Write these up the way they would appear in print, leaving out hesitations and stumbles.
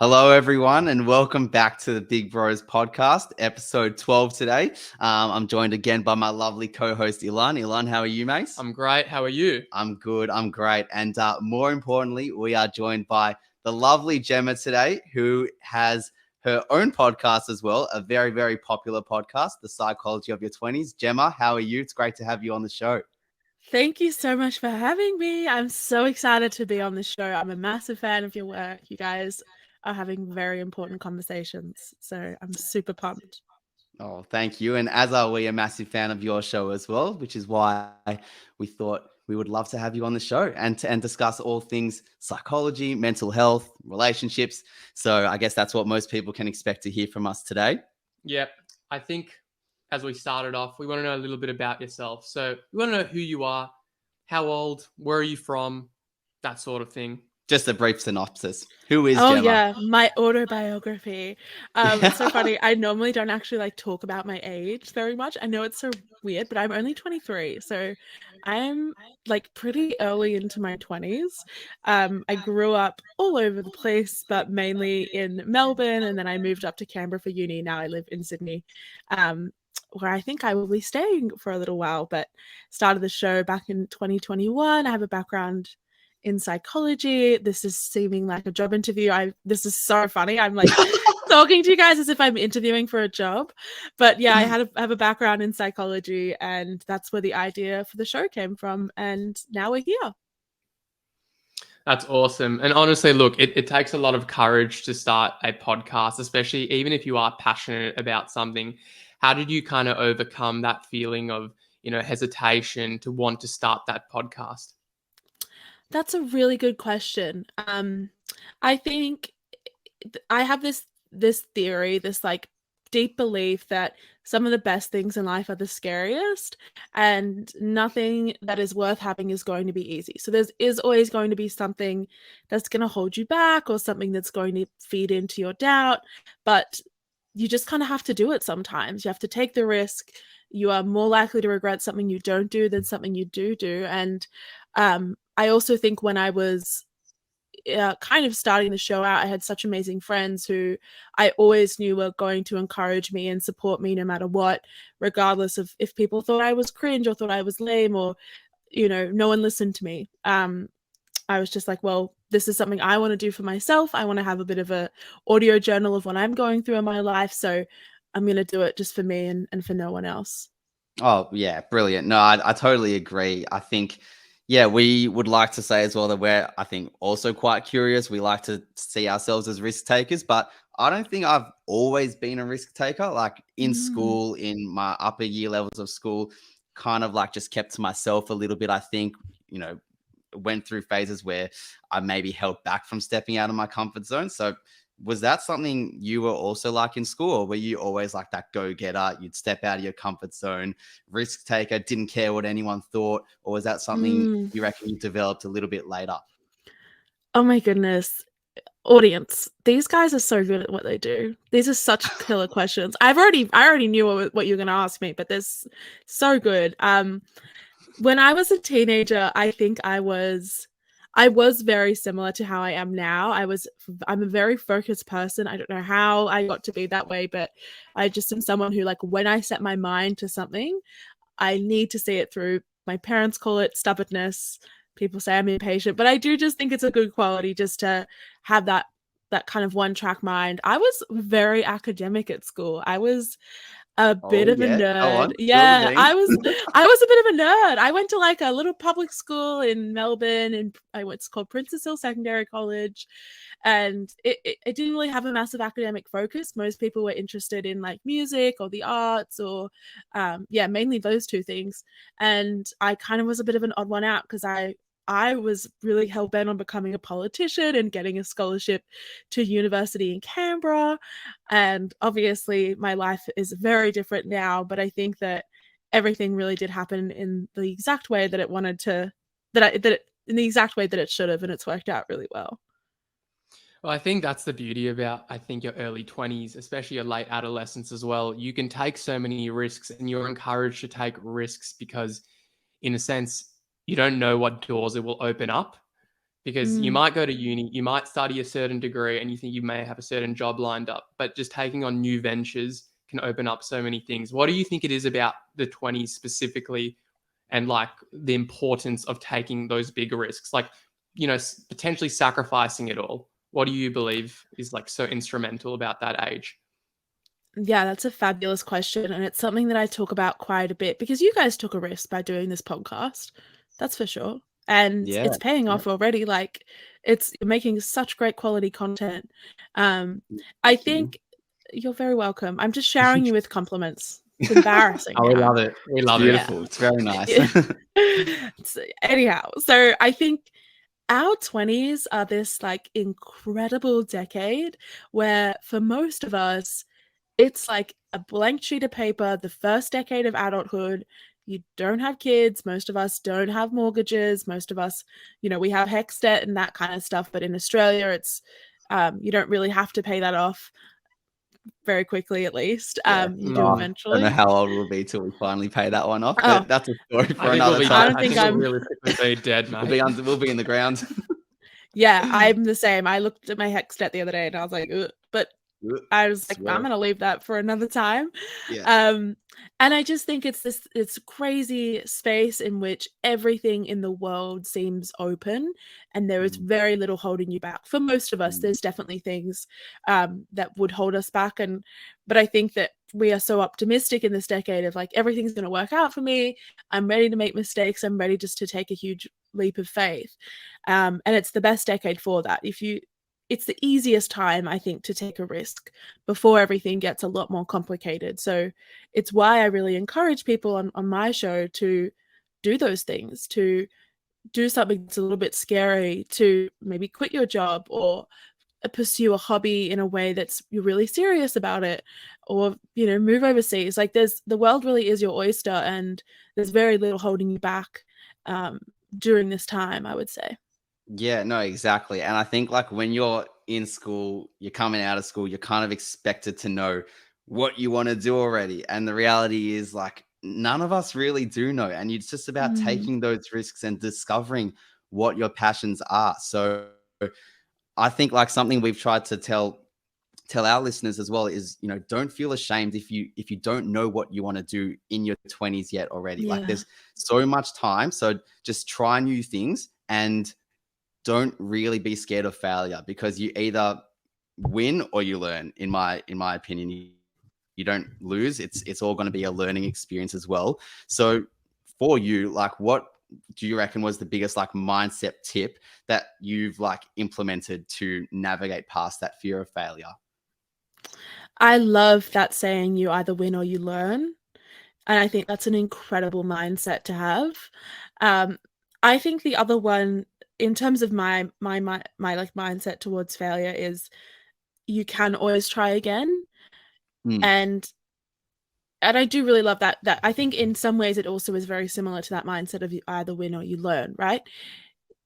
Hello, everyone, and welcome back to the Big Bros podcast, episode 12 today. I'm joined again by my lovely co-host, Ilan. Ilan, how are you, mate? I'm great. How are you? I'm good. I'm great. And more importantly, we are joined by the lovely Jemma today, who has her own podcast as well, a very, very popular podcast, The Psychology of Your 20s. Jemma, how are you? It's great to have you on the show. Thank you so much for having me. I'm so excited to be on the show. I'm a massive fan of your work. You guys are having very important conversations. So I'm super pumped. Oh, thank you. And as are we, a massive fan of your show as well, which is why we thought we would love to have you on the show and discuss all things psychology, mental health, relationships. So I guess that's what most people can expect to hear from us today. Yep. I think as we started off, we want to know a little bit about yourself. So we want to know who you are, how old, where are you from, that sort of thing. Just a brief synopsis. Who is Oh Jemma? yeah, my autobiography. It's so funny. I normally don't actually talk about my age very much. I know it's so weird, but I'm only 23, so I'm pretty early into my 20s. I grew up all over the place, but mainly in Melbourne, and then I moved up to Canberra for uni. Now I live in Sydney, where I think I will be staying for a little while. But started the show back in 2021. I have a background in psychology. This is seeming like a job interview. This is so funny. I'm talking to you guys as if I'm interviewing for a job. But yeah, I have a background in psychology, and that's where the idea for the show came from. And now we're here. That's awesome. And honestly, look, it takes a lot of courage to start a podcast, especially even if you are passionate about something. How did you kind of overcome that feeling of, hesitation to want to start that podcast? That's a really good question. I think I have this theory, this deep belief that some of the best things in life are the scariest, and nothing that is worth having is going to be easy. So there is always going to be something that's going to hold you back, or something that's going to feed into your doubt, but you just kind of have to do it sometimes. You have to take the risk. You are more likely to regret something you don't do than something you do. And I also think when I was kind of starting the show out, I had such amazing friends who I always knew were going to encourage me and support me no matter what, regardless of if people thought I was cringe or thought I was lame, or, no one listened to me. I was just like, well, this is something I want to do for myself. I want to have a bit of a audio journal of what I'm going through in my life. So I'm going to do it just for me and for no one else. Oh, yeah. Brilliant. No, I totally agree. I think, yeah, we would like to say as well that we're, I think, also quite curious. We like to see ourselves as risk takers, but I don't think I've always been a risk taker. Like in school, in my upper year levels of school, kind of just kept to myself a little bit. I think, went through phases where I maybe held back from stepping out of my comfort zone. So was that something you were also like in school, or were you always like that go-getter? You'd step out of your comfort zone, risk taker, didn't care what anyone thought? Or was that something you reckon you developed a little bit later? Oh my goodness. Audience, these guys are so good at what they do. These are such killer questions. I already knew what you were going to ask me, but this so good. When I was a teenager, I think I was very similar to how I am now. I'm a very focused person. I don't know how I got to be that way, but I just am someone who, when I set my mind to something, I need to see it through. My parents call it stubbornness. People say I'm impatient, but I do just think it's a good quality just to have that kind of one-track mind. I was very academic at school. I was a bit of a nerd. Yeah, I was a bit of a nerd. I went to a little public school in Melbourne, and it's called Princess Hill Secondary College, and it didn't really have a massive academic focus. Most people were interested in music or the arts, or mainly those two things. And I kind of was a bit of an odd one out because I was really hell-bent on becoming a politician and getting a scholarship to university in Canberra. And obviously my life is very different now, but I think that everything really did happen in the exact way that it wanted to, in the exact way that it should have, and it's worked out really well. Well, I think that's the beauty about, your early 20s, especially your late adolescence as well. You can take so many risks, and you're encouraged to take risks because, in a sense, you don't know what doors it will open up, because you might go to uni, you might study a certain degree, and you think you may have a certain job lined up, but just taking on new ventures can open up so many things. What do you think it is about the 20s specifically, and like the importance of taking those big risks, like, you know, potentially sacrificing it all? What do you believe is like so instrumental about that age? Yeah, that's a fabulous question. And it's something that I talk about quite a bit because you guys took a risk by doing this podcast. That's for sure. And Yeah. it's paying off already. Like you're making such great quality content. I think you're very welcome. I'm just showering you with compliments. It's embarrassing. Oh, we now. love it. We love Beautiful. it. It's very nice. Anyhow, so I think our 20s are this like incredible decade where for most of us, it's like a blank sheet of paper, the first decade of adulthood. You don't have kids. Most of us don't have mortgages. Most of us, you know, we have HEX debt and that kind of stuff. But in Australia, it's you don't really have to pay that off very quickly, at least. You do I eventually. don't know how old we'll be till we finally pay that one off, Oh. but that's a story for I think another we'll be, time. I I think think I'm- we'll realistically be dead, mate. We'll be in the ground. Yeah, I'm the same. I looked at my HEX debt the other day and I was like, ugh. But I was like, Swear. I'm gonna leave that for another time. Yeah. And I just think it's crazy space in which everything in the world seems open and there is very little holding you back. For most of us, there's definitely things that would hold us back. But I think that we are so optimistic in this decade of like everything's gonna work out for me. I'm ready to make mistakes. I'm ready just to take a huge leap of faith. And it's the best decade for that. It's the easiest time, I think, to take a risk before everything gets a lot more complicated. So it's why I really encourage people on my show to do those things, to do something that's a little bit scary, to maybe quit your job or pursue a hobby in a way that's you're really serious about it, or, you know, move overseas. Like the world really is your oyster and there's very little holding you back during this time, I would say. Yeah, no, exactly. And I think like when you're in school, you're coming out of school, you're kind of expected to know what you want to do already. And the reality is like none of us really do know. And it's just about taking those risks and discovering what your passions are. So I think like something we've tried to tell our listeners as well is, you know, don't feel ashamed if you don't know what you want to do in your 20s yet already. Like there's so much time. So just try new things and don't really be scared of failure, because you either win or you learn. In my opinion, you don't lose. It's all going to be a learning experience as well. So for you, like, what do you reckon was the biggest like mindset tip that you've like implemented to navigate past that fear of failure? I love that saying, you either win or you learn. And I think that's an incredible mindset to have. I think the other one, in terms of my like mindset towards failure, is you can always try again. And I do really love that I think in some ways it also is very similar to that mindset of you either win or you learn, right?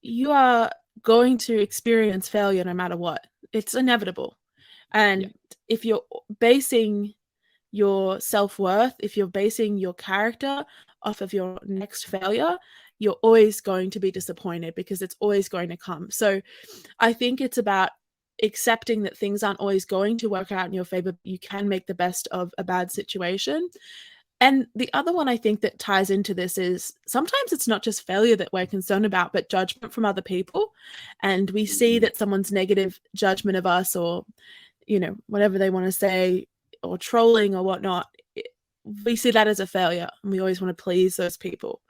You are going to experience failure no matter what. It's inevitable. And if you're basing your self-worth, if you're basing your character off of your next failure, you're always going to be disappointed because it's always going to come. So I think it's about accepting that things aren't always going to work out in your favor, but you can make the best of a bad situation. And the other one I think that ties into this is sometimes it's not just failure that we're concerned about, but judgment from other people. And we see that someone's negative judgment of us, or, you know, whatever they want to say, or trolling or whatnot, we see that as a failure, and we always want to please those people,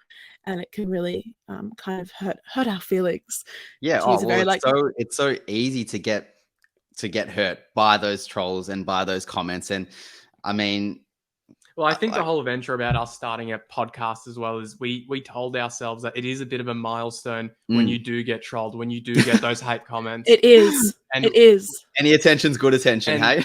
and it can really kind of hurt our feelings. Yeah, it's so easy to get hurt by those trolls and by those comments. And I mean, well, I think the whole adventure about us starting a podcast as well is we told ourselves that it is a bit of a milestone when you do get trolled, when you do get those hate comments. It is. And it is. Any attention's good attention, hey?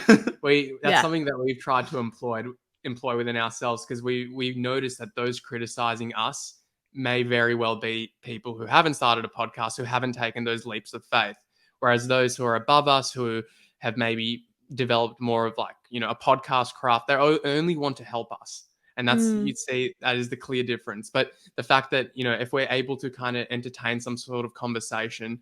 That's something that we've tried to employ within ourselves, because we've noticed that those criticizing us may very well be people who haven't started a podcast, who haven't taken those leaps of faith. Whereas those who are above us, who have maybe developed more of like, you know, a podcast craft, they only want to help us. And that's, you'd see that is the clear difference. But the fact that, you know, if we're able to kind of entertain some sort of conversation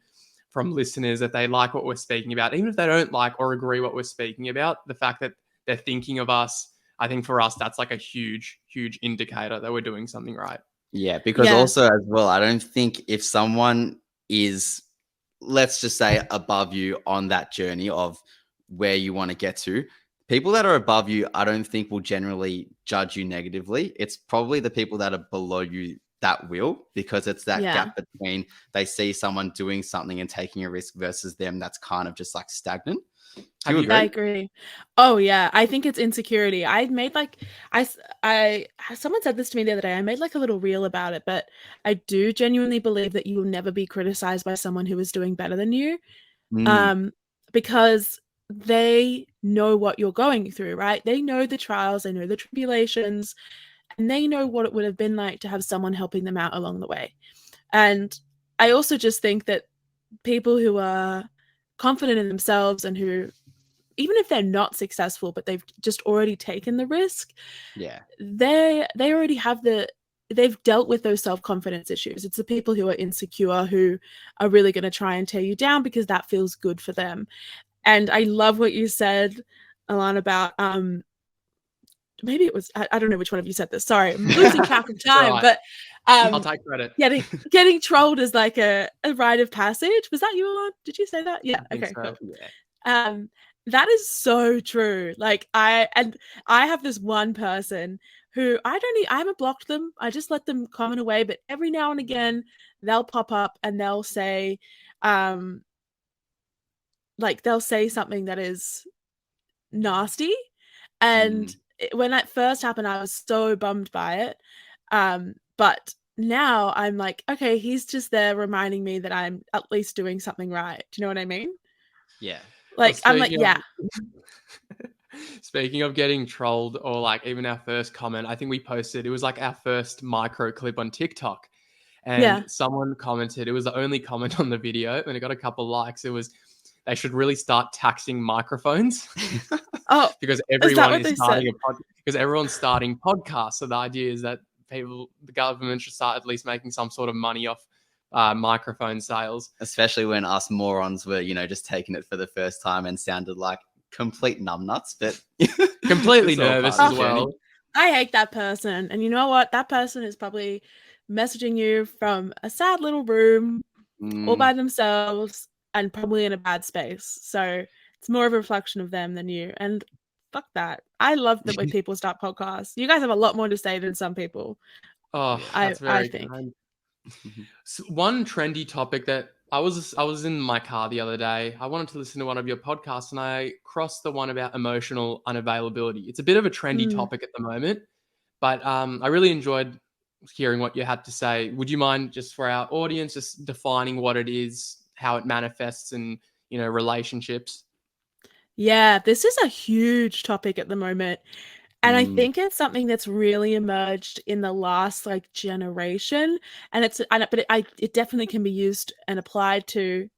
from listeners that they like what we're speaking about, even if they don't like or agree what we're speaking about, the fact that they're thinking of us, I think for us, that's like a huge, huge indicator that we're doing something right. Yeah, because also as well, I don't think if someone is, let's just say, above you on that journey of where you want to get to, people that are above you, I don't think will generally judge you negatively. It's probably the people that are below you that will, because it's that gap between they see someone doing something and taking a risk versus them that's kind of just like stagnant. Do you agree? I agree. Oh yeah, I think it's insecurity. I made like someone said this to me the other day. I made like a little reel about it, but I do genuinely believe that you will never be criticized by someone who is doing better than you, because they know what you're going through, right? They know the trials, they know the tribulations, and they know what it would have been like to have someone helping them out along the way. And I also just think that people who are confident in themselves and who, even if they're not successful, but they've just already taken the risk, they already have they've dealt with those self-confidence issues. It's the people who are insecure who are really going to try and tear you down because that feels good for them. And I love what you said, Ilan, about maybe it was, I don't know which one of you said this. Sorry, I'm losing track of time. Right. But I'll take credit. Getting trolled is like a rite of passage. Was that you, Ilan? Did you say that? Yeah. Okay. So. Cool. Yeah. That is so true. Like I have this one person who I haven't blocked them. I just let them comment away. But every now and again, they'll pop up and they'll say, they'll say something that is nasty. And when that first happened, I was so bummed by it. But now I'm like, okay, he's just there reminding me that I'm at least doing something right. Do you know what I mean? Yeah. Like, I'm like, yeah. Speaking of getting trolled, or like even our first comment, I think we posted, it was like our first micro clip on TikTok. And someone commented, it was the only comment on the video, and it got a couple likes. It was, they should really start taxing microphones. Because everyone's starting podcasts. So the idea is that the government should start at least making some sort of money off microphone sales. Especially when us morons were, just taking it for the first time and sounded like complete numbnuts, but completely nervous as well. I hate that person. And you know what? That person is probably messaging you from a sad little room all by themselves and probably in a bad space. So it's more of a reflection of them than you. And fuck that. I love that when people start podcasts. You guys have a lot more to say than some people. Oh, that's I think. So one trendy topic that I was in my car the other day. I wanted to listen to one of your podcasts and I crossed the one about emotional unavailability. It's a bit of a trendy topic at the moment, but I really enjoyed hearing what you had to say. Would you mind, just for our audience, just defining what it is, how it manifests in, relationships? Yeah, this is a huge topic at the moment. And I think it's something that's really emerged in the last generation. And it definitely can be used and applied to,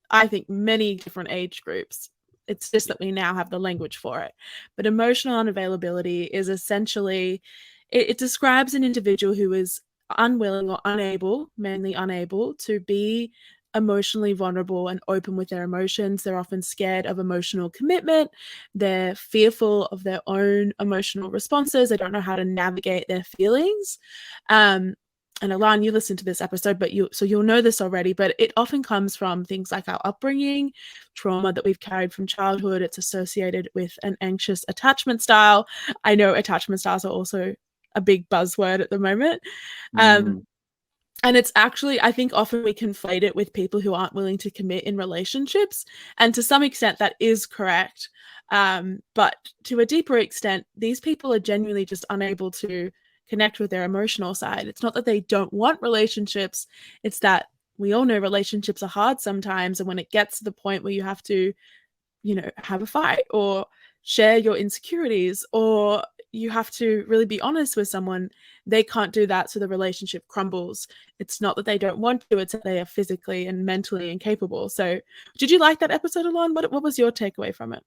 I think, many different age groups. It's just that we now have the language for it. But emotional unavailability is essentially, it describes an individual who is unwilling or unable, mainly unable, to be emotionally vulnerable and open with their emotions. They're often scared of emotional commitment. They're fearful of their own emotional responses. They don't know how to navigate their feelings. And Ilan, you listened to this episode, so you'll know this already, but it often comes from things like our upbringing, trauma that we've carried from childhood. It's associated with an anxious attachment style. I know attachment styles are also a big buzzword at the moment. And it's actually, I think often we conflate it with people who aren't willing to commit in relationships. And to some extent, that is correct. But to a deeper extent, these people are genuinely just unable to connect with their emotional side. It's not that they don't want relationships. It's that we all know relationships are hard sometimes. And when it gets to the point where you have to, have a fight or share your insecurities, or you have to really be honest with someone, they can't do that, so the relationship crumbles. It's not that they don't want to, it's that they are physically and mentally incapable. So did you like that episode, Ilan? What was your takeaway from it?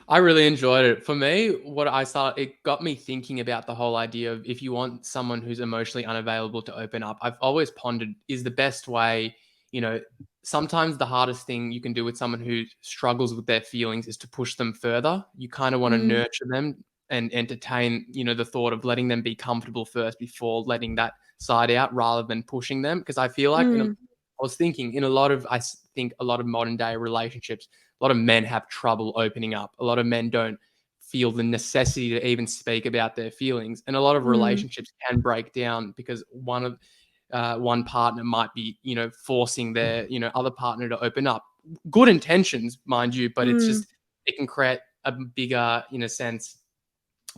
I really enjoyed it. For me, it got me thinking about the whole idea of, if you want someone who's emotionally unavailable to open up, I've always pondered, is the best way sometimes the hardest thing you can do with someone who struggles with their feelings is to push them further. You kind of want to nurture them and entertain, the thought of letting them be comfortable first before letting that side out, rather than pushing them. Because I feel like I think a lot of modern day relationships, a lot of men have trouble opening up. A lot of men don't feel the necessity to even speak about their feelings, and a lot of relationships can break down because one partner might be, forcing their, other partner to open up. Good intentions, mind you, but it's just, it can create a bigger, in a sense,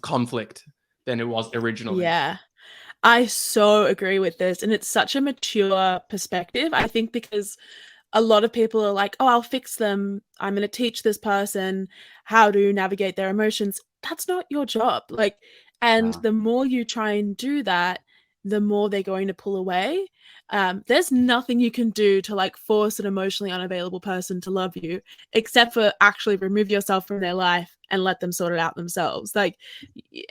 conflict than it was originally. Yeah. I so agree with this. And it's such a mature perspective, I think, because a lot of people are like, oh, I'll fix them. I'm going to teach this person how to navigate their emotions. That's not your job. And the more you try and do that, the more they're going to pull away. There's nothing you can do to force an emotionally unavailable person to love you, except for actually remove yourself from their life and let them sort it out themselves.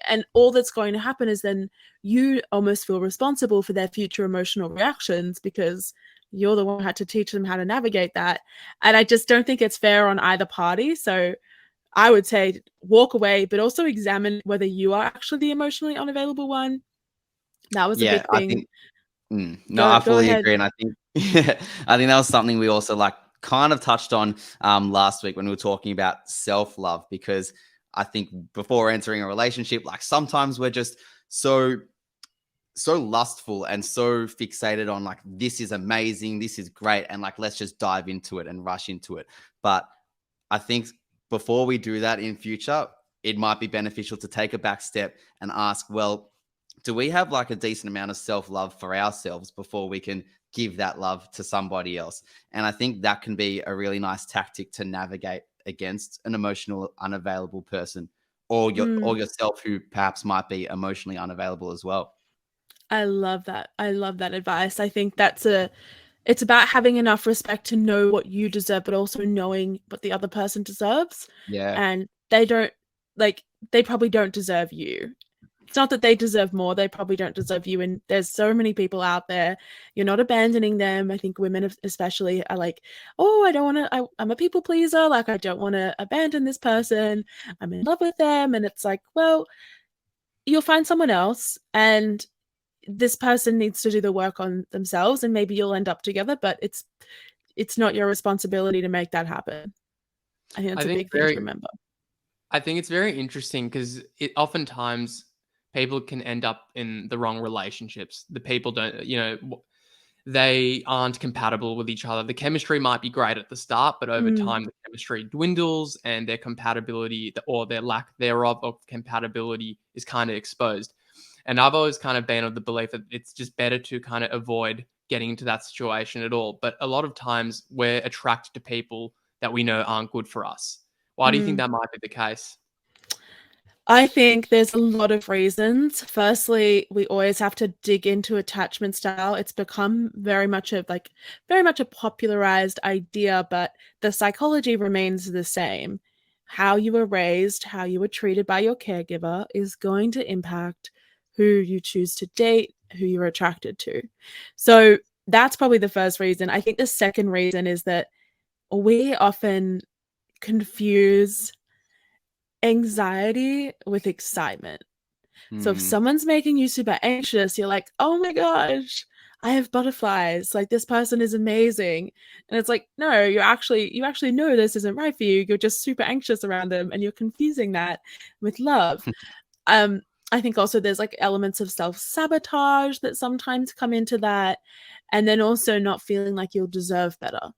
And all that's going to happen is then you almost feel responsible for their future emotional reactions because you're the one who had to teach them how to navigate that. And I just don't think it's fair on either party. So I would say walk away, but also examine whether you are actually the emotionally unavailable one. That was a big thing. I fully agree. And I think, I think that was something we also kind of touched on last week when we were talking about self-love, because I think before entering a relationship, sometimes we're just so lustful and so fixated on this is amazing, this is great, and let's just dive into it and rush into it. But I think before we do that in future, it might be beneficial to take a back step and ask, well, do we have a decent amount of self-love for ourselves before we can give that love to somebody else? And I think that can be a really nice tactic to navigate against an emotional unavailable person, or yourself, who perhaps might be emotionally unavailable as well. I love that. I love that advice. I think it's about having enough respect to know what you deserve, but also knowing what the other person deserves. Yeah. And they probably don't deserve you. It's not that they deserve more, they probably don't deserve you. And there's so many people out there. You're not abandoning them. I think women especially are oh, I don't want to, I'm a people pleaser. I don't want to abandon this person. I'm in love with them. And it's well, you'll find someone else, and this person needs to do the work on themselves, and maybe you'll end up together, but it's not your responsibility to make that happen. I think that's a big thing to remember. I think it's very interesting because oftentimes people can end up in the wrong relationships. The people don't, they aren't compatible with each other. The chemistry might be great at the start, but over time the chemistry dwindles and their compatibility, or their lack thereof of compatibility, is kind of exposed. And I've always kind of been of the belief that it's just better to kind of avoid getting into that situation at all. But a lot of times we're attracted to people that we know aren't good for us. Why do you think that might be the case? I think there's a lot of reasons. Firstly, we always have to dig into attachment style. It's become very much a popularized idea, but the psychology remains the same. How you were raised, how you were treated by your caregiver is going to impact who you choose to date, who you're attracted to. So that's probably the first reason. I think the second reason is that we often confuse anxiety with excitement. So if someone's making you super anxious, you're like, oh my gosh, I have butterflies. This person is amazing. And it's no, you actually know this isn't right for you. You're just super anxious around them, and you're confusing that with love. I think also there's elements of self-sabotage that sometimes come into that. And then also not feeling like you'll deserve better.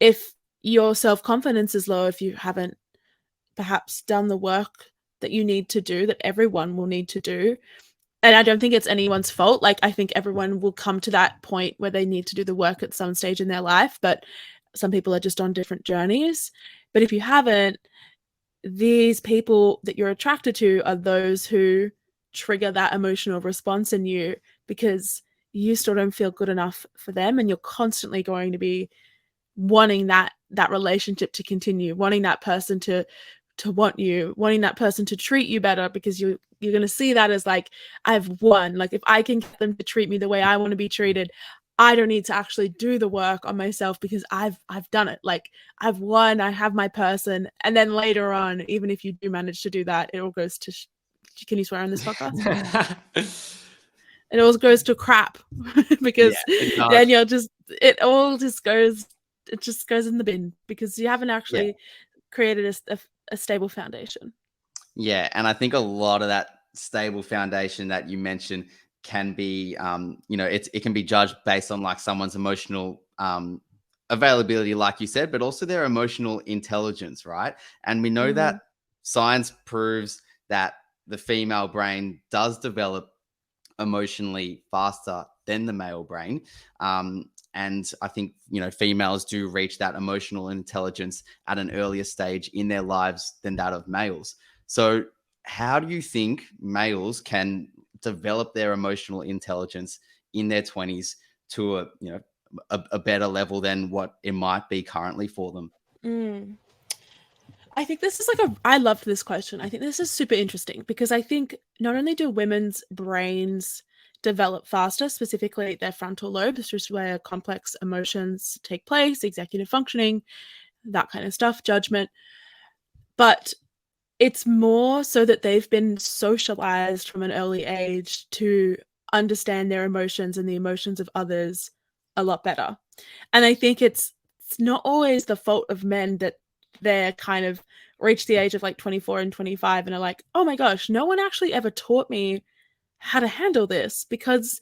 If your self-confidence is low, if you haven't perhaps done the work that you need to do, that everyone will need to do. And I don't think it's anyone's fault. I think everyone will come to that point where they need to do the work at some stage in their life, but some people are just on different journeys. But if you haven't, these people that you're attracted to are those who trigger that emotional response in you because you still don't feel good enough for them, and you're constantly going to be wanting that relationship to continue, wanting that person to want you, wanting that person to treat you better, because you're going to see that as I've won. If I can get them to treat me the way I want to be treated, I don't need to actually do the work on myself because I've done it. Like I've won, I have my person. And then later on, even if you do manage to do that, it all goes to, can you swear on this podcast? It all goes to crap because then you're just, it just goes in the bin because you haven't actually created a stable foundation. Yeah. And I think a lot of that stable foundation that you mentioned can be, it can be judged based on like someone's emotional availability, like you said, but also their emotional intelligence, right? And we know that science proves that the female brain does develop emotionally faster than the male brain. And I think, females do reach that emotional intelligence at an earlier stage in their lives than that of males. So how do you think males can develop their emotional intelligence in their 20s to a better level than what it might be currently for them? I think this is I loved this question. I think this is super interesting because I think not only do women's brains develop faster, specifically their frontal lobes, which is where complex emotions take place, executive functioning, that kind of stuff, judgment, but it's more so that they've been socialized from an early age to understand their emotions and the emotions of others a lot better. And I think it's not always the fault of men that they're kind of reach the age of like 24 and 25 and are like, oh my gosh, no one actually ever taught me how to handle this because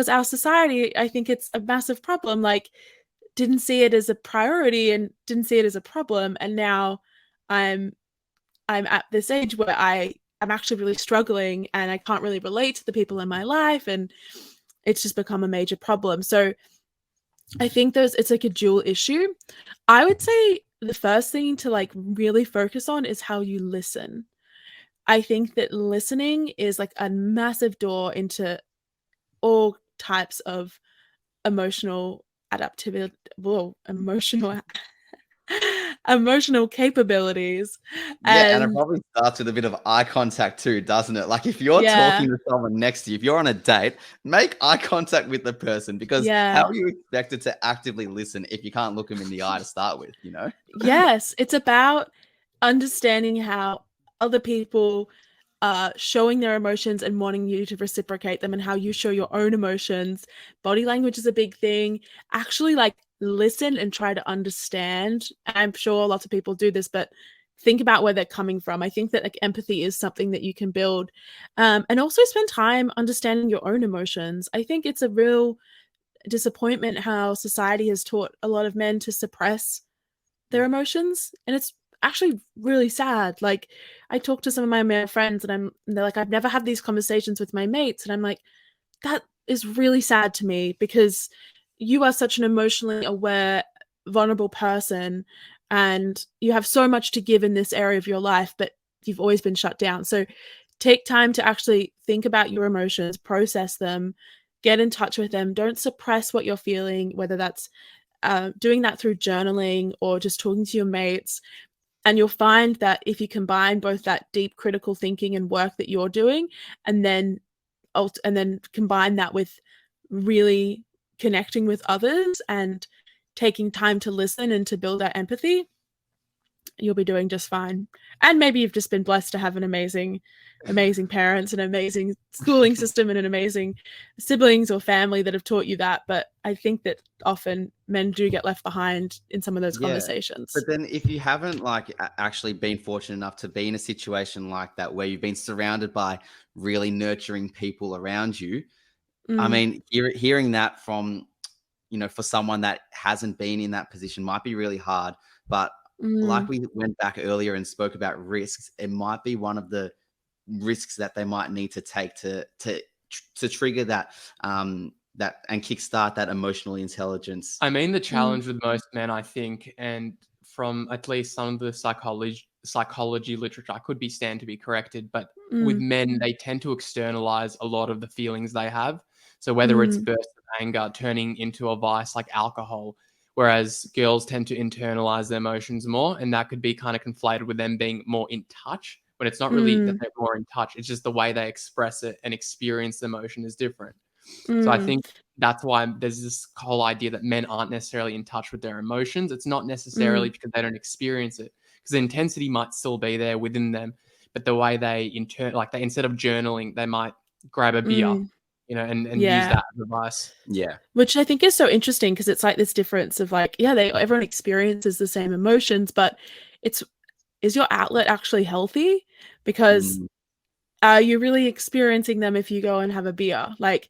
our society, I think it's a massive problem, like didn't see it as a priority and didn't see it as a problem. And now I'm at this age where I'm actually really struggling and I can't really relate to the people in my life, and it's just become a major problem. So I think it's like a dual issue. I would say the first thing to like really focus on is how you listen. I think that listening is like a massive door into all types of emotional adaptivity, emotional capabilities. And it probably starts with a bit of eye contact too, doesn't it? Like if you're talking to someone next to you, if you're on a date, make eye contact with the person, because how are you expected to actively listen if you can't look them in the eye to start with, Yes, it's about understanding how other people are showing their emotions and wanting you to reciprocate them, and how you show your own emotions. Body language is a big thing. Actually, like listen and try to understand. I'm sure lots of people do this, but think about where they're coming from. I think that like empathy is something that you can build, and also spend time understanding your own emotions. I think it's a real disappointment how society has taught a lot of men to suppress their emotions, and it's actually really sad. Like I talk to some of my male friends and they're like, I've never had these conversations with my mates, and I'm like, that is really sad to me because you are such an emotionally aware, vulnerable person and you have so much to give in this area of your life, but you've always been shut down. So take time to actually think about your emotions, process them, get in touch with them. Don't suppress what you're feeling, whether that's doing that through journaling or just talking to your mates. And you'll find that if you combine both that deep critical thinking and work that you're doing, and then combine that with really connecting with others and taking time to listen and to build that empathy, you'll be doing just fine. And maybe you've just been blessed to have an amazing parents, an amazing schooling system, and an amazing siblings or family that have taught you that. But I think that often men do get left behind in some of those conversations. But then if you haven't like actually been fortunate enough to be in a situation like that where you've been surrounded by really nurturing people around you, I mean, hearing that from, for someone that hasn't been in that position might be really hard. But like we went back earlier and spoke about risks, it might be one of the risks that they might need to take to trigger that and kickstart that emotional intelligence. I mean, the challenge with most men, I think, and from at least some of the psychology literature, I could stand to be corrected, but with men, they tend to externalize a lot of the feelings they have. So whether it's bursts of anger turning into a vice like alcohol, whereas girls tend to internalize their emotions more, and that could be kind of conflated with them being more in touch. But it's not really that they're more in touch. It's just the way they express it and experience the emotion is different. So I Mm, think that's why there's this whole idea that men aren't necessarily in touch with their emotions. It's not necessarily mm, because they don't experience it, because the intensity might still be there within them, but the way they instead of journaling, they might grab a beer, mm. and use Yeah. that as advice. Yeah. Which I think is so interesting because it's like this difference of like, yeah, everyone experiences the same emotions, but is your outlet actually healthy? Because Mm, are you really experiencing them if you go and have a beer? Like,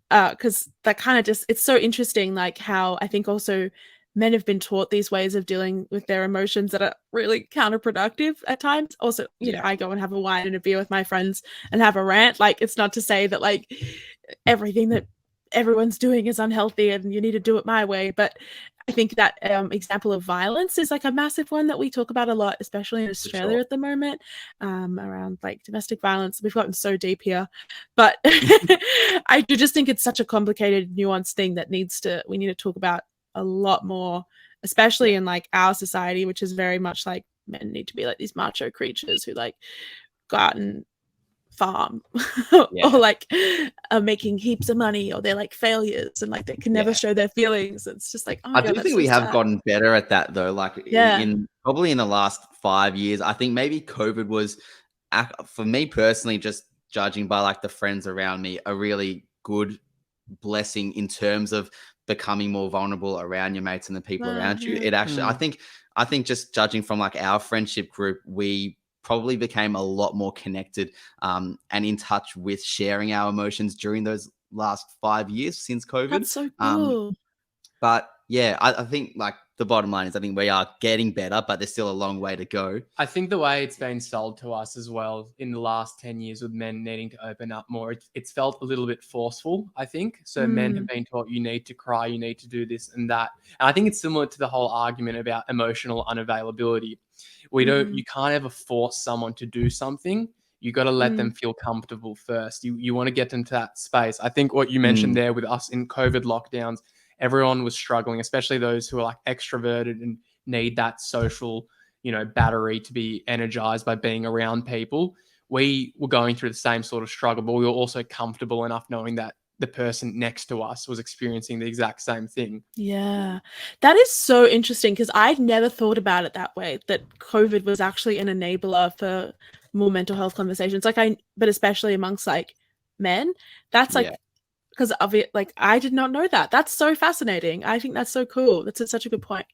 because that kind of just, it's so interesting, like how I think also men have been taught these ways of dealing with their emotions that are really counterproductive at times. Also, yeah. I go and have a wine and a beer with my friends and have a rant. Like, it's not to say that like everything that everyone's doing is unhealthy and you need to do it my way, but I think that example of violence is like a massive one that we talk about a lot, especially in For Australia sure. at the moment, around like domestic violence. We've gotten so deep here, but I do just think it's such a complicated, nuanced thing that we need to talk about a lot more, especially Yeah. in like our society, which is very much like men need to be like these macho creatures who like go out and farm or Yeah. like are making heaps of money, or they're like failures and like they can never Yeah. show their feelings. It's just like, oh my I god, do that's think so we have sad. gotten better at that though. Like Yeah. in probably in the last 5 years, I think maybe COVID was, for me personally, just judging by like the friends around me, a really good blessing in terms of becoming more vulnerable around your mates and the people around you. Yeah. It actually, Mm. I think just judging from like our friendship group, we probably became a lot more connected and in touch with sharing our emotions during those last 5 years since COVID. That's so Um, cool. but yeah, I think like the bottom line is I think we are getting better, but there's still a long way to go. I think the way it's been sold to us as well in the last 10 years with men needing to open up more, it's felt a little bit forceful, I think. So men have been taught you need to cry, you need to do this and that. And I think it's similar to the whole argument about emotional unavailability. You can't ever force someone to do something. You got to let them feel comfortable first. You want to get them to that space. I think what you mentioned Mm, there with us in COVID lockdowns, everyone was struggling, especially those who are like extroverted and need that social battery to be energized by being around people. We were going through the same sort of struggle, but we were also comfortable enough knowing that the person next to us was experiencing the exact same thing. Yeah. That is so interesting because I'd never thought about it that way, that COVID was actually an enabler for more mental health conversations. But especially amongst like men, that's yeah. like, because of it, like I did not know that. That's so fascinating. I think that's so cool. Such a good point.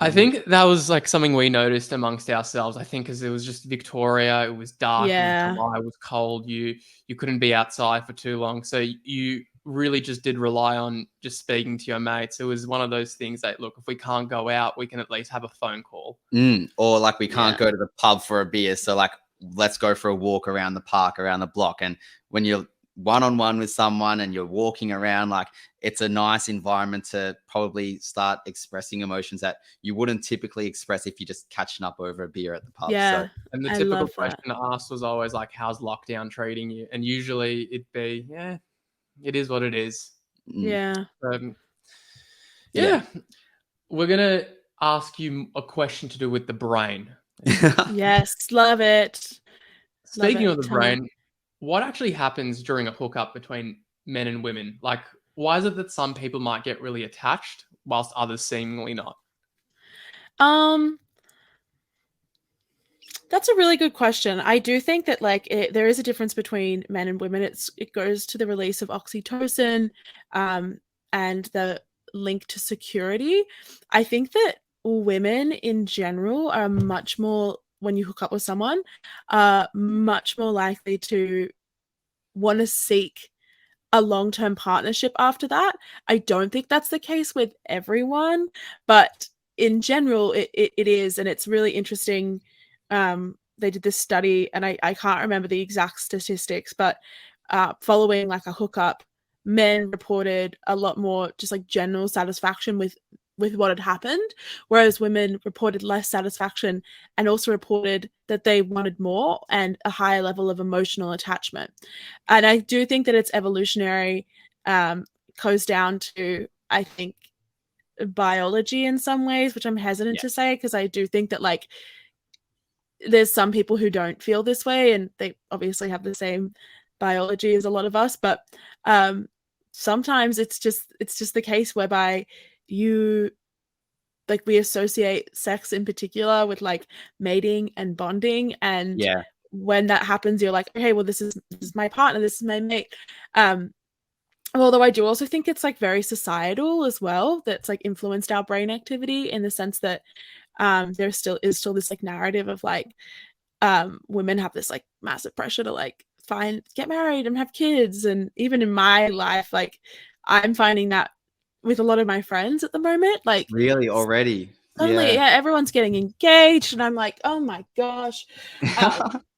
I think that was like something we noticed amongst ourselves. I think because it was just Victoria, it was dark, it was Yeah. July, it was cold. You couldn't be outside for too long, so you really just did rely on just speaking to your mates. It was one of those things that, look, if we can't go out, we can at least have a phone call. Or like we can't Yeah. go to the pub for a beer, so like let's go for a walk around the park, around the block. And when you're one-on-one with someone and you're walking around, like it's a nice environment to probably start expressing emotions that you wouldn't typically express if you're just catching up over a beer at the pub. So Yeah. And the I typical love that. question asked was always like, "How's lockdown treating you?" And usually it'd be, "Yeah, it is what it is." Yeah. Um, yeah. yeah, we're gonna ask you a question to do with the brain. Yes. Love it. Love Speaking it. of the Tell me. brain, what actually happens during a hookup between men and women? Like, why is it that some people might get really attached whilst others seemingly not? Um, That's a really good question. I do think that like there is a difference between men and women. It goes to the release of oxytocin, um, and the link to security. I think that women in general are much more, when you hook up with someone, much more likely to want to seek a long-term partnership after that. I don't think that's the case with everyone, but in general, it is, and it's really interesting. They did this study, and I can't remember the exact statistics, but following like a hookup, men reported a lot more just like general satisfaction with what had happened, whereas women reported less satisfaction and also reported that they wanted more and a higher level of emotional attachment. And I do think that it's evolutionary, goes down to, I think, biology in some ways, which I'm hesitant Yeah. to say because I do think that like there's some people who don't feel this way and they obviously have the same biology as a lot of us, but sometimes it's just the case whereby you like we associate sex in particular with like mating and bonding, and Yeah. when that happens you're like, okay, well this is my partner, this is my mate. Although I do also think it's like very societal as well, that's like influenced our brain activity in the sense that there still is this like narrative of like women have this like massive pressure to like get married and have kids. And even in my life, like I'm finding that with a lot of my friends at the moment, like Really already. suddenly, yeah, everyone's getting engaged, and I'm like, oh my gosh,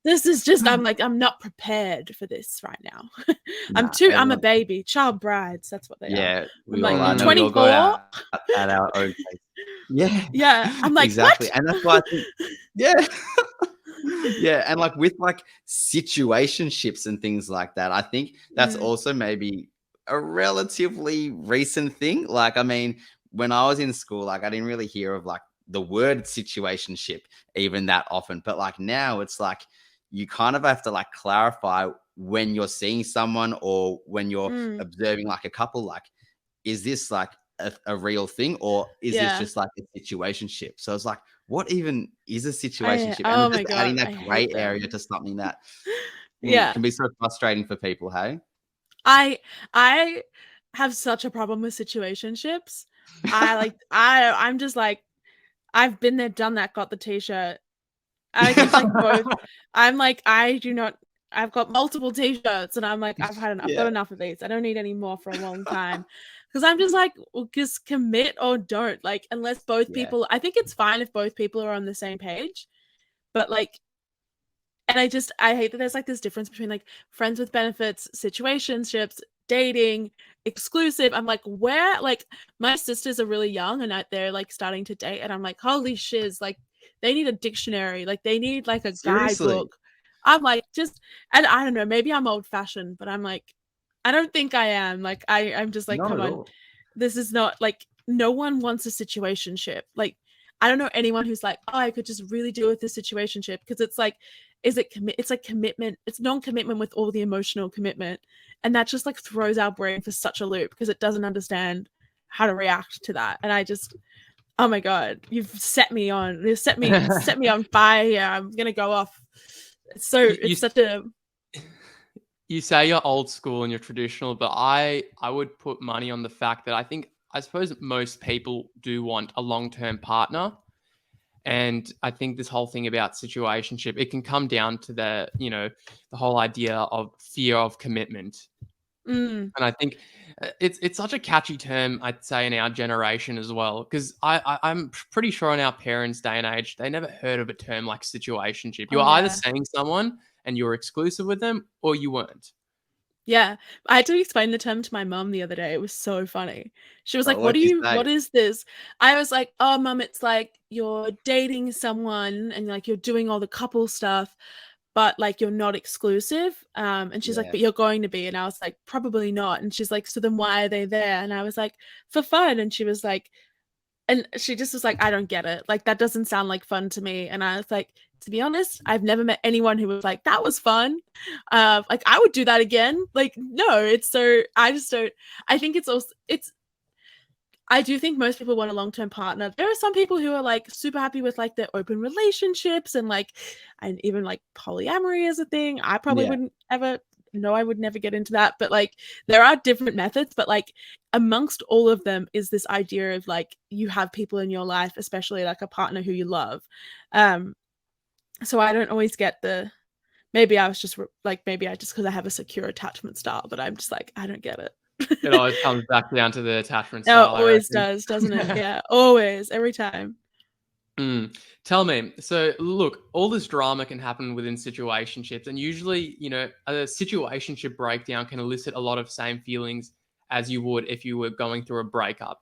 this is just, I'm like, I'm not prepared for this right now. I'm a baby, child brides, that's what they are. Yeah, I'm like, I know 24. we all go at our own pace. Yeah. Yeah, I'm like, exactly. what? And that's why I think, yeah. Yeah, and like with like situationships and things like that, I think that's also maybe a relatively recent thing. Like, I mean, when I was in school, like I didn't really hear of like the word situationship even that often. But like now it's like you kind of have to like clarify when you're seeing someone or when you're observing like a couple, like, is this like a real thing, or is this just like a situationship? So it's like, what even is a situationship? Oh And my just adding God, that I gray hate area them. to something that Yeah, can be so frustrating for people. Hey, I have such a problem with situationships. I'm just like, I've been there, done that, got the t-shirt. I think like both. I'm like, I do not. I've got multiple t-shirts, and I'm like, I've got enough of these. I don't need any more for a long time, because I'm just like, well, just commit or don't. Like, unless both people. I think it's fine if both people are on the same page, but like, and I hate that there's like this difference between like friends with benefits, situationships, dating, exclusive. I'm like, where? Like, my sisters are really young and they're like starting to date, and I'm like, holy shiz, like they need a dictionary, like they need like a seriously, guidebook. I'm like, and I don't know, maybe I'm old fashioned, but I'm like, I don't think I am. Like, I'm just like, not come at on, all. this is not like, no one wants a situationship. Like, I don't know anyone who's like, oh, I could just really deal with this situationship, because it's like, it's like commitment, it's non-commitment with all the emotional commitment, and that just like throws our brain for such a loop because it doesn't understand how to react to that. And I just, oh my God, you've set me on on fire here. I'm gonna go off. You say you're old school and you're traditional, but I would put money on the fact that I suppose most people do want a long-term partner. And I think this whole thing about situationship, it can come down to the whole idea of fear of commitment. And I think it's such a catchy term, I'd say, in our generation as well, because I'm pretty sure in our parents' day and age, they never heard of a term like situationship. You were either seeing someone and you were exclusive with them, or you weren't. Yeah, I had to explain the term to my mum the other day. It was so funny. She was like, What'd you say? what is this? I was like, oh, mum, it's like you're dating someone and like you're doing all the couple stuff, but like you're not exclusive. And she's like, but you're going to be. And I was like, probably not. And she's like, so then why are they there? And I was like, for fun. And she was like, and she just was like, I don't get it. Like, that doesn't sound like fun to me. And I was like, to be honest, I've never met anyone who was like, that was fun. Like, I would do that again. Like, no, it's so, I just don't, I think I do think most people want a long-term partner. There are some people who are like super happy with like their open relationships and even like polyamory is a thing. I probably wouldn't ever. No, I would never get into that. But like, there are different methods. But like, amongst all of them is this idea of like, you have people in your life, especially like a partner who you love. So I don't always get maybe I was just like, maybe I just, because I have a secure attachment style, but I'm just like, I don't get it. It always comes back down to the attachment No, style. it always does, doesn't it? Yeah, always, every time. Tell me, so look, all this drama can happen within situationships, and usually, a situationship breakdown can elicit a lot of same feelings as you would if you were going through a breakup.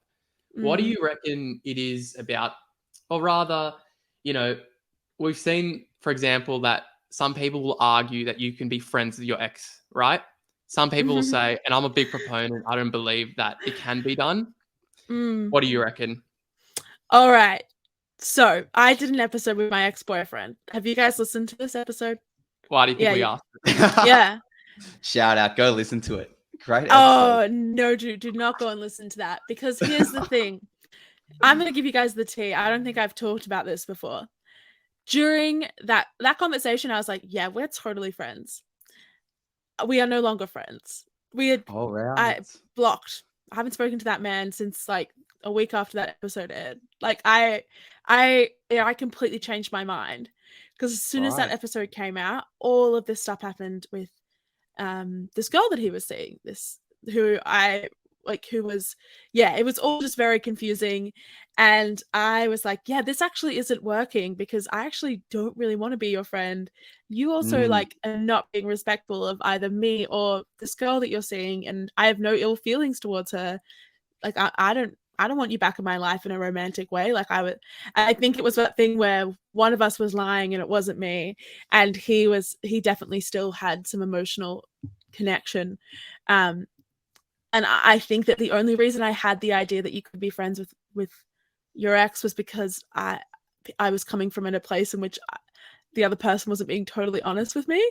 What do you reckon it is about, or rather, we've seen, for example, that some people will argue that you can be friends with your ex, right? Some people will say, and I'm a big proponent, I don't believe that it can be done. What do you reckon? All right. So I did an episode with my ex-boyfriend. Have you guys listened to this episode? Why do you think we asked? Yeah. Shout out. Go listen to it. Great episode. Oh no, do not go and listen to that, because here's the thing. I'm going to give you guys the tea. I don't think I've talked about this before. During that conversation, I was like, yeah, we're totally friends. We are no longer friends. I blocked. I haven't spoken to that man since like a week after that episode aired. Like I completely changed my mind, because as soon as that episode came out, all of this stuff happened with this girl that he was seeing, it was all just very confusing. And I was like, yeah, this actually isn't working, because I actually don't really want to be your friend. You also like are not being respectful of either me or this girl that you're seeing, and I have no ill feelings towards her. Like I don't want you back in my life in a romantic way. Like I think it was that thing where one of us was lying and it wasn't me, and he definitely still had some emotional connection. And I think that the only reason I had the idea that you could be friends with your ex was because I was coming from in a place in which the other person wasn't being totally honest with me.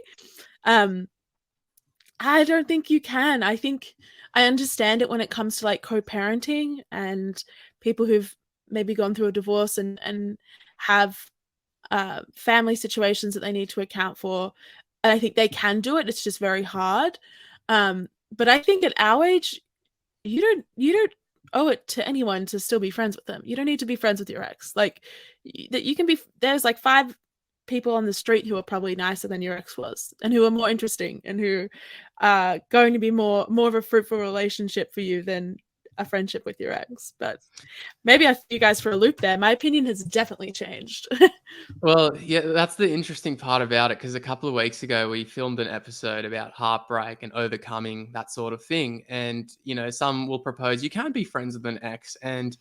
I don't think you can. I think I understand it when it comes to like co-parenting and people who've maybe gone through a divorce and have family situations that they need to account for. And I think they can do it. It's just very hard. But I think at our age, you don't owe it to anyone to still be friends with them. You don't need to be friends with your ex. Like that you can be. There's like 5 people on the street who are probably nicer than your ex was, and who are more interesting, and who are going to be more of a fruitful relationship for you than a friendship with your ex. But maybe I threw you guys for a loop there. My opinion has definitely changed. Well, yeah, that's the interesting part about it, because a couple of weeks ago we filmed an episode about heartbreak and overcoming that sort of thing. And, some will propose you can't be friends with an ex. And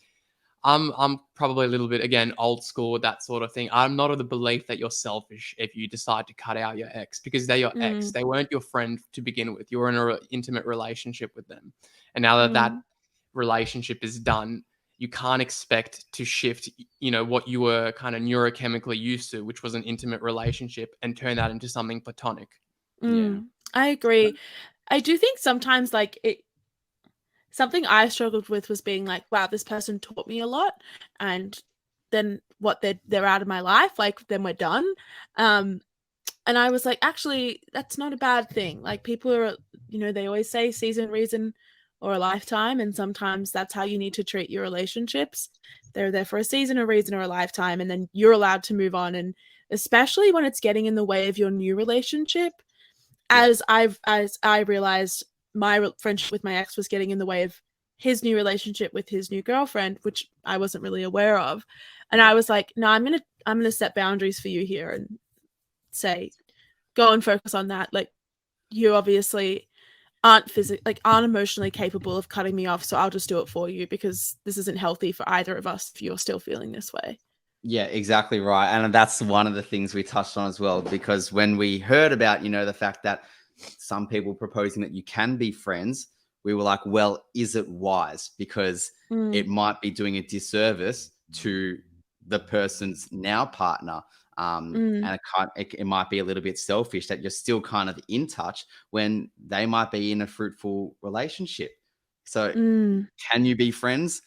I'm probably a little bit, again, old school with that sort of thing. I'm not of the belief that you're selfish if you decide to cut out your ex, because they're your ex. They weren't your friend to begin with. You were in an intimate relationship with them. And now that relationship is done, you can't expect to shift, what you were kind of neurochemically used to, which was an intimate relationship, and turn that into something platonic. Yeah. I agree. I do think sometimes like something I struggled with was being like, wow, this person taught me a lot, and then what, they're out of my life, like then we're done. And I was like, actually, that's not a bad thing. Like people are, they always say season, reason, or a lifetime, and sometimes that's how you need to treat your relationships. They're there for a season, a reason, or a lifetime, and then you're allowed to move on. And especially when it's getting in the way of your new relationship, as I realized my friendship with my ex was getting in the way of his new relationship with his new girlfriend, which I wasn't really aware of. And I was like, no, I'm gonna set boundaries for you here and say, go and focus on that. Like you obviously aren't emotionally capable of cutting me off, so I'll just do it for you, because this isn't healthy for either of us if you're still feeling this way. Yeah, exactly right. And that's one of the things we touched on as well, because when we heard about, the fact that some people proposing that you can be friends, we were like, well, is it wise? Because it might be doing a disservice to the person's now partner. And it might be a little bit selfish that you're still kind of in touch when they might be in a fruitful relationship. So can you be friends?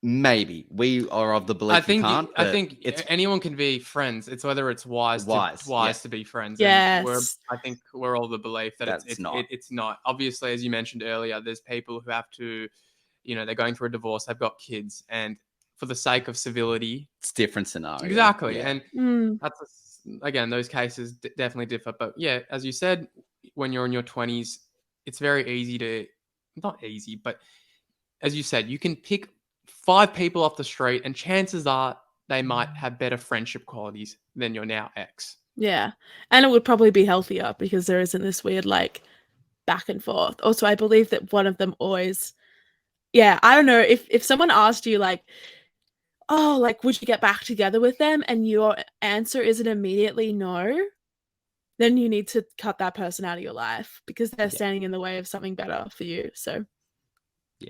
Maybe. We are of the belief you can't. I think anyone can be friends. It's whether it's wise to be friends. Yes. And I think we're all the belief that it's not. Obviously, as you mentioned earlier, there's people who have to, they're going through a divorce, they've got kids, and for the sake of civility, it's a different scenario. Exactly. Yeah. And again, those cases definitely differ. But yeah, as you said, when you're in your 20s, it's very easy not easy, but as you said, you can pick 5 people off the street, and chances are they might have better friendship qualities than your now ex. Yeah. And it would probably be healthier, because there isn't this weird like back and forth. Also, I believe that one of them always, I don't know, if someone asked you like, oh, like, would you get back together with them, and your answer isn't immediately no, then you need to cut that person out of your life, because they're standing in the way of something better for you. So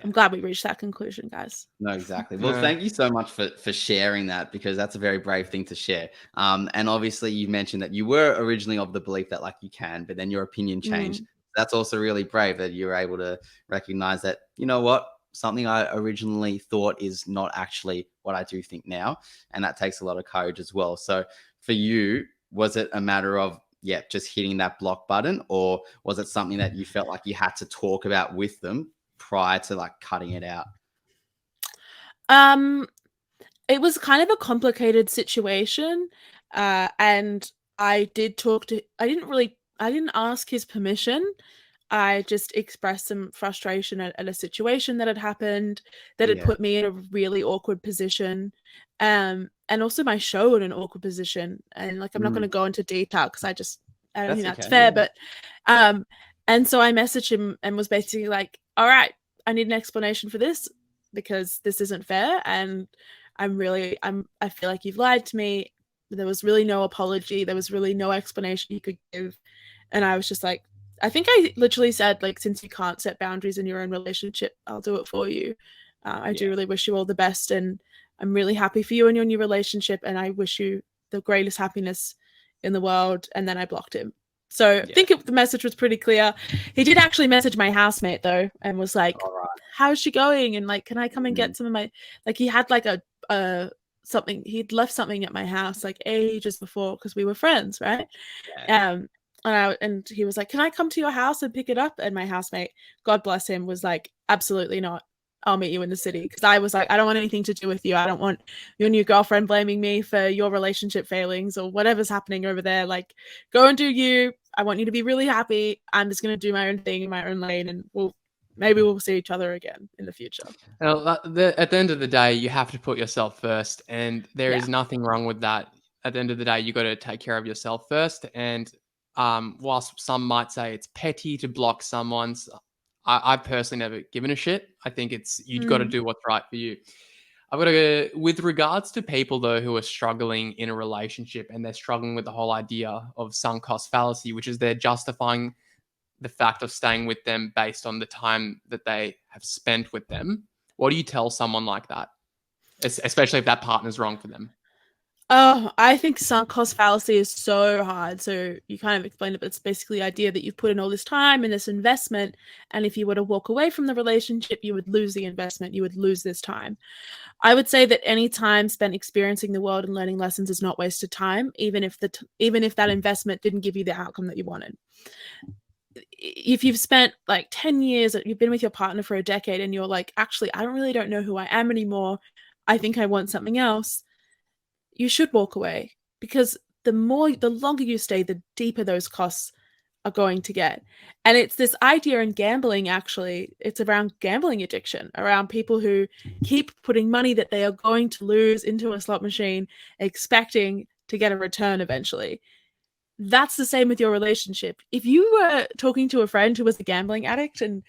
I'm glad we reached that conclusion, guys. No, exactly. Well, thank you so much for sharing that, because that's a very brave thing to share. And obviously you mentioned that you were originally of the belief that like you can, but then your opinion changed That's also really brave that you're able to recognize that, you know what, something I originally thought is not actually what I do think now. And that takes a lot of courage as well. So for you, was it a matter of, yeah, just hitting that block button, or was it something that you felt like you had to talk about with them prior to like cutting it out? It was kind of a complicated situation, and I didn't ask his permission. I just expressed some frustration at a situation that had happened that had Yeah. put me in a really awkward position, and also my show in an awkward position. And like, I'm not going to go into detail because I don't think that's fair. Yeah. But and so I messaged him and was basically like, "All right, I need an explanation for this because this isn't fair, and I feel like you've lied to me." There was really no apology. There was really no explanation you could give. And I was just like, I think I literally said, like, since you can't set boundaries in your own relationship, I'll do it for you. I do really wish you all the best. And I'm really happy for you and your new relationship. And I wish you the greatest happiness in the world. And then I blocked him. So I think the message was pretty clear. He did actually message my housemate, though, and was like, how's she going? And like, can I come and get some of my, like, he had like something, he'd left something at my house like ages before because we were friends, right? And he was like, can I come to your house and pick it up? And my housemate, God bless him, was like, absolutely not. I'll meet you in the city. Because I was like, I don't want anything to do with you. I don't want your new girlfriend blaming me for your relationship failings or whatever's happening over there. Like, go and do you. I want you to be really happy. I'm just going to do my own thing in my own lane, and maybe we'll see each other again in the future. Now, at the end of the day, you have to put yourself first, and there is nothing wrong with that. At the end of the day, you got to take care of yourself first. And whilst some might say it's petty to block someone's, I personally never given a shit. I think it's you've got to do what's right for you. I've got to go with regards to people though who are struggling in a relationship and they're struggling with the whole idea of sunk cost fallacy, which is they're justifying the fact of staying with them based on the time that they have spent with them. What do you tell someone like that, especially if that partner's wrong for them? Oh, I think sunk cost fallacy is so hard. So you kind of explained it, but it's basically the idea that you've put in all this time and this investment, and if you were to walk away from the relationship, you would lose the investment, you would lose this time. I would say that any time spent experiencing the world and learning lessons is not wasted time, even if that investment didn't give you the outcome that you wanted. If you've spent like 10 years, you've been with your partner for a decade, and you're like, actually, I don't know who I am anymore. I think I want something else. You should walk away, because the longer you stay, the deeper those costs are going to get. And it's this idea in gambling, actually, it's around gambling addiction, around people who keep putting money that they are going to lose into a slot machine, expecting to get a return eventually. That's the same with your relationship. If you were talking to a friend who was a gambling addict, and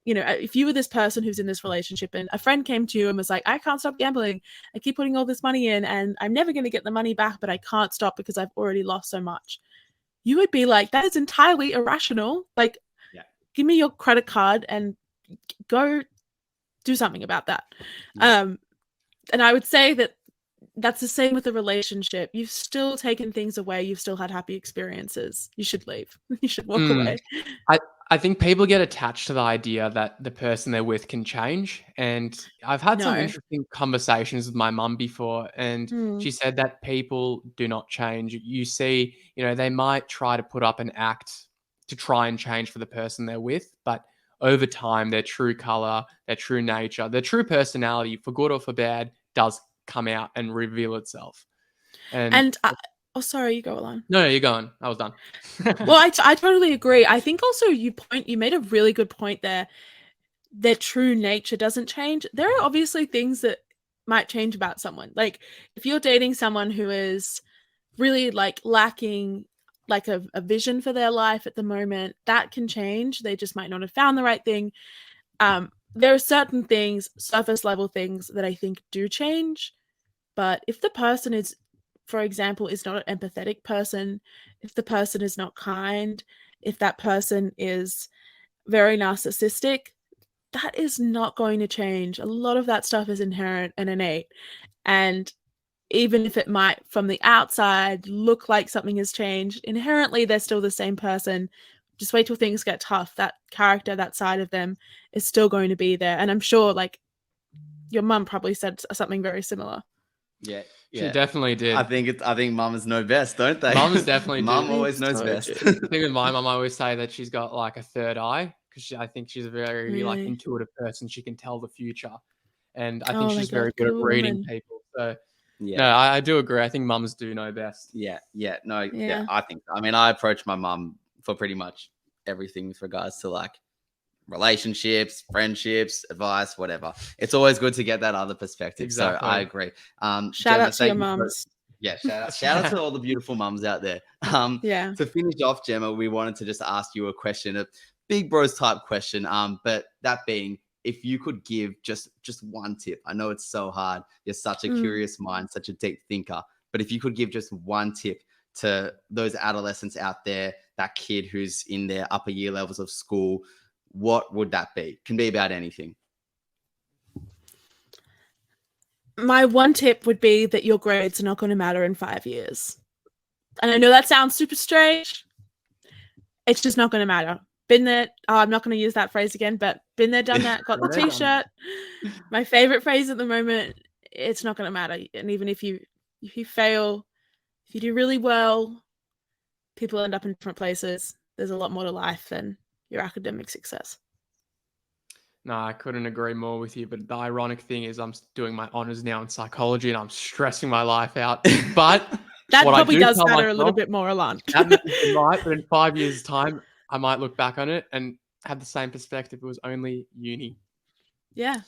if you were this person who's in this relationship and a friend came to you and was like, I can't stop gambling, I keep putting all this money in and I'm never going to get the money back, but I can't stop because I've already lost so much, you would be like, that is entirely irrational. Like, give me your credit card and go do something about that. And I would say that that's the same with a relationship. You've still taken things away. You've still had happy experiences. You should leave. You should walk away. I think people get attached to the idea that the person they're with can change. And I've had some interesting conversations with my mum before, and she said that people do not change. You see, they might try to put up an act to try and change for the person they're with, but over time, their true color, their true nature, their true personality, for good or for bad, does come out and reveal itself. Oh, sorry, you go, Ilan. No, you're going. I was done. Well, I totally agree. I think also you made a really good point there. Their true nature doesn't change. There are obviously things that might change about someone. Like, if you're dating someone who is really like lacking like a vision for their life at the moment, that can change. They just might not have found the right thing. There are certain things, surface level things, that I think do change. But if the person is, for example, is not an empathetic person, if the person is not kind, if that person is very narcissistic, that is not going to change. A lot of that stuff is inherent and innate. And even if it might, from the outside, look like something has changed, inherently they're still the same person just wait till things get tough. That character, that side of them is still going to be there. And I'm sure like your mum probably said something very similar. Yeah. She definitely did. I think mums know best, don't they? Mums definitely do. Mum always knows best. The thing with my mum, I always say that she's got like a third eye because I think she's a very like Really? intuitive person. She can tell the future, and I Oh think my she's God, very good at good reading woman. people. So Yeah. no, I do agree. I think mums do know best. Yeah. No, Yeah. I think so. I mean, I approach my mum for pretty much everything with regards to like relationships, friendships, advice, whatever. It's always good to get that other perspective. Exactly. So I agree. Shout Gemma, out to your thank you for- mums. Yeah, shout out to all the beautiful mums out there. Yeah. To finish off, Gemma, we wanted to just ask you a question, a big bros type question. But that being, if you could give just one tip, I know it's so hard. You're such a curious mind, such a deep thinker. But if you could give just one tip to those adolescents out there, that kid who's in their upper year levels of school, what would that be? Can be about anything. My one tip would be that your grades are not going to matter in 5 years. And I know that sounds super strange. It's just not going to matter. Been there. Oh, I'm not going to use that phrase again, but been there, done that, got the t-shirt. My favorite phrase at the moment, it's not going to matter. And even if you fail, if you do really well, people end up in different places. There's a lot more to life than your academic success. No, I couldn't agree more with you. But the ironic thing is I'm doing my honors now in psychology and I'm stressing my life out. But that what probably I do does tell matter a little myself, bit more, Ilan. it might, but in 5 years' time, I might look back on it and have the same perspective. It was only uni. Yeah.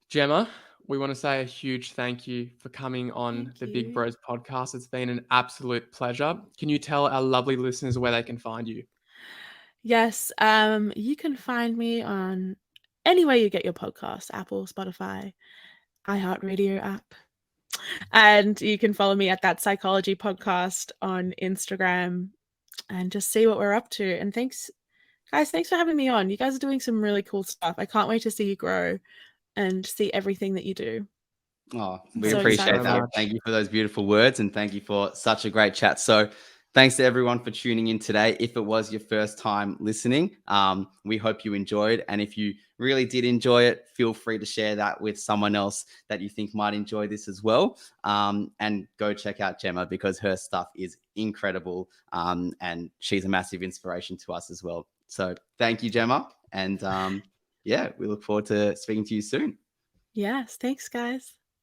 Gemma, we want to say a huge thank you for coming on the Big Bros podcast. It's been an absolute pleasure. Can you tell our lovely listeners where they can find you? Yes, you can find me on anywhere you get your podcast, Apple, Spotify, iHeartRadio app. And you can follow me at That Psychology Podcast on Instagram and just see what we're up to. And thanks, guys, thanks for having me on. You guys are doing some really cool stuff. I can't wait to see you grow and see everything that you do. Oh, we So appreciate excited. that. Thank you for those beautiful words and thank you for such a great chat. So thanks to everyone for tuning in today. If it was your first time listening, we hope you enjoyed. And if you really did enjoy it, feel free to share that with someone else that you think might enjoy this as well. And go check out Gemma because her stuff is incredible. And she's a massive inspiration to us as well. So thank you, Gemma. And yeah, we look forward to speaking to you soon. Yes, thanks, guys.